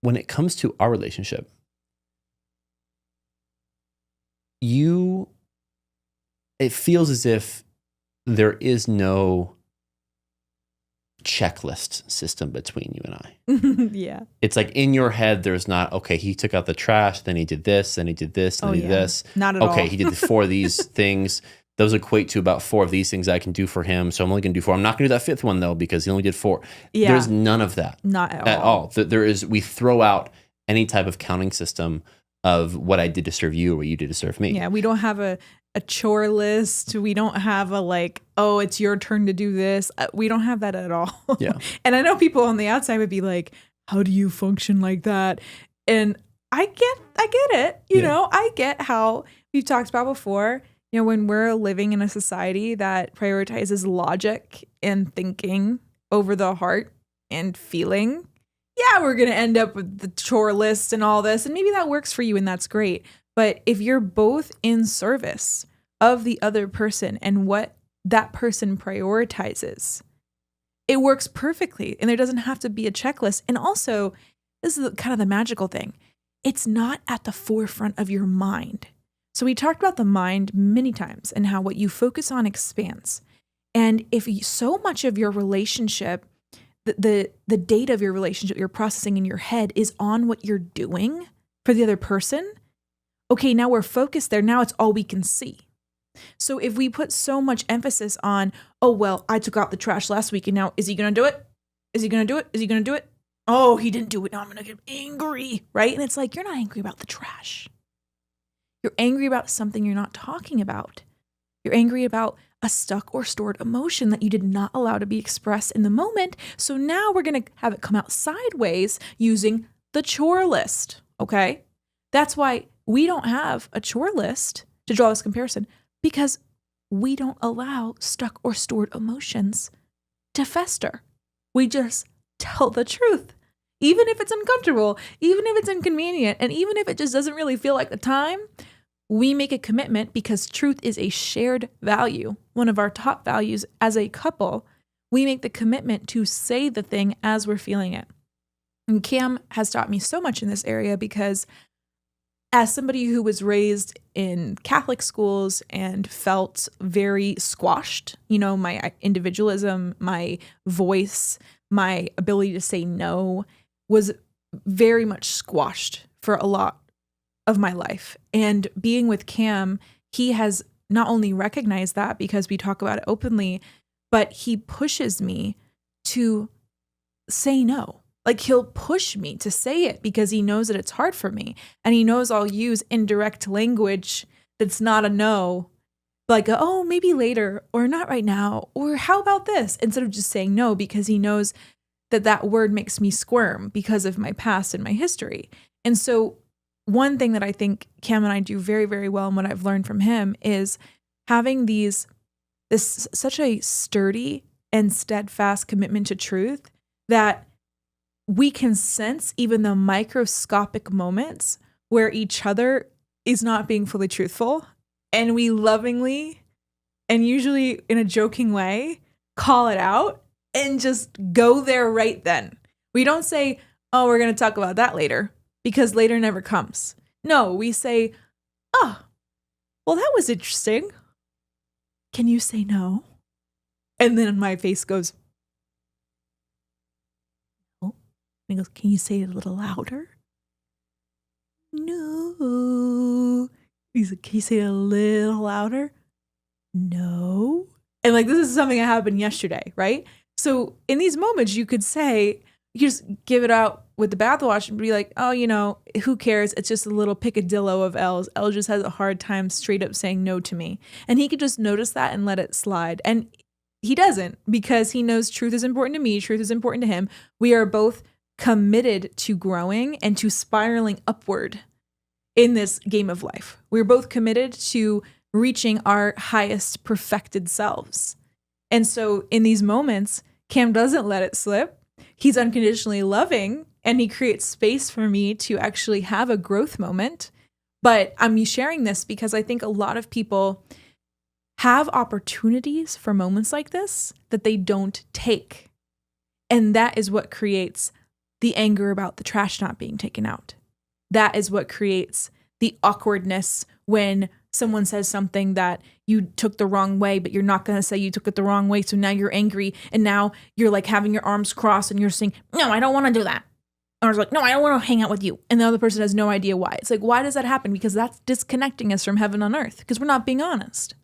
when it comes to our relationship, it feels as if there is no checklist system between you and I. Yeah. It's like in your head, there's not, okay, he took out the trash, then he did this, then he did this, then he did this. Not at all. Okay, he did 4 of these things. Those equate to about 4 of these things I can do for him. So I'm only going to do 4. I'm not going to do that 5th one though, because he only did 4. Yeah. There's none of that. Not at all. We throw out any type of counting system of what I did to serve you or what you did to serve me. Yeah. We don't have a chore list. We don't have a like, oh, it's your turn to do this. We don't have that at all. Yeah. And I know people on the outside would be like, how do you function like that? And I get it. You know, I get how we've talked about before, you know, when we're living in a society that prioritizes logic and thinking over the heart and feeling, yeah, we're going to end up with the chore list and all this. And maybe that works for you and that's great. But if you're both in service of the other person and what that person prioritizes, it works perfectly. And there doesn't have to be a checklist. And also, this is kind of the magical thing. It's not at the forefront of your mind. So we talked about the mind many times and how what you focus on expands. And if so much of your relationship, the data of your relationship you're processing in your head is on what you're doing for the other person, okay, now we're focused there. Now it's all we can see. So if we put so much emphasis on, oh, well, I took out the trash last week and now is he going to do it? Is he going to do it? Is he going to do it? Oh, he didn't do it. Now I'm going to get angry, right? And it's like, you're not angry about the trash. You're angry about something you're not talking about. You're angry about a stuck or stored emotion that you did not allow to be expressed in the moment. So now we're going to have it come out sideways using the chore list, okay? That's why we don't have a chore list to draw this comparison, because we don't allow stuck or stored emotions to fester. We just tell the truth, even if it's uncomfortable, even if it's inconvenient, and even if it just doesn't really feel like the time. We make a commitment because truth is a shared value, one of our top values as a couple. We make the commitment to say the thing as we're feeling it. And Cam has taught me so much in this area because as somebody who was raised in Catholic schools and felt very squashed, you know, my individualism, my voice, my ability to say no was very much squashed for a lot of my life. And being with Cam, he has not only recognized that because we talk about it openly, but he pushes me to say no. Like he'll push me to say it because he knows that it's hard for me. And he knows I'll use indirect language that's not a no, like, oh, maybe later, or not right now, or how about this, instead of just saying no, because he knows that that word makes me squirm because of my past and my history. And so one thing that I think Cam and I do very, very well, and what I've learned from him, is having this such a sturdy and steadfast commitment to truth that we can sense even the microscopic moments where each other is not being fully truthful. And we lovingly, and usually in a joking way, call it out and just go there right then. We don't say, oh, we're going to talk about that later, because later never comes. No, we say, oh, well, that was interesting. Can you say no? And then my face goes, no. And he goes, can you say it a little louder? No. He's like, can you say it a little louder? No. And like, this is something that happened yesterday, right? So in these moments, you could say, you just give it out with the bathwash and be like, oh, you know, who cares? It's just a little picadillo of Elle's. Elle just has a hard time straight up saying no to me. And he could just notice that and let it slide. And he doesn't, because he knows truth is important to me. Truth is important to him. We are both committed to growing and to spiraling upward in this game of life. We're both committed to reaching our highest perfected selves. And so in these moments, Cam doesn't let it slip. He's unconditionally loving, and he creates space for me to actually have a growth moment. But I'm sharing this because I think a lot of people have opportunities for moments like this that they don't take. And that is what creates the anger about the trash not being taken out. That is what creates the awkwardness when someone says something that you took the wrong way, but you're not going to say you took it the wrong way. So now you're angry, and now you're like having your arms crossed and you're saying, no, I don't want to do that. Or it's like, no, I don't want to hang out with you. And the other person has no idea why. It's like, why does that happen? Because that's disconnecting us from heaven on earth, because we're not being honest.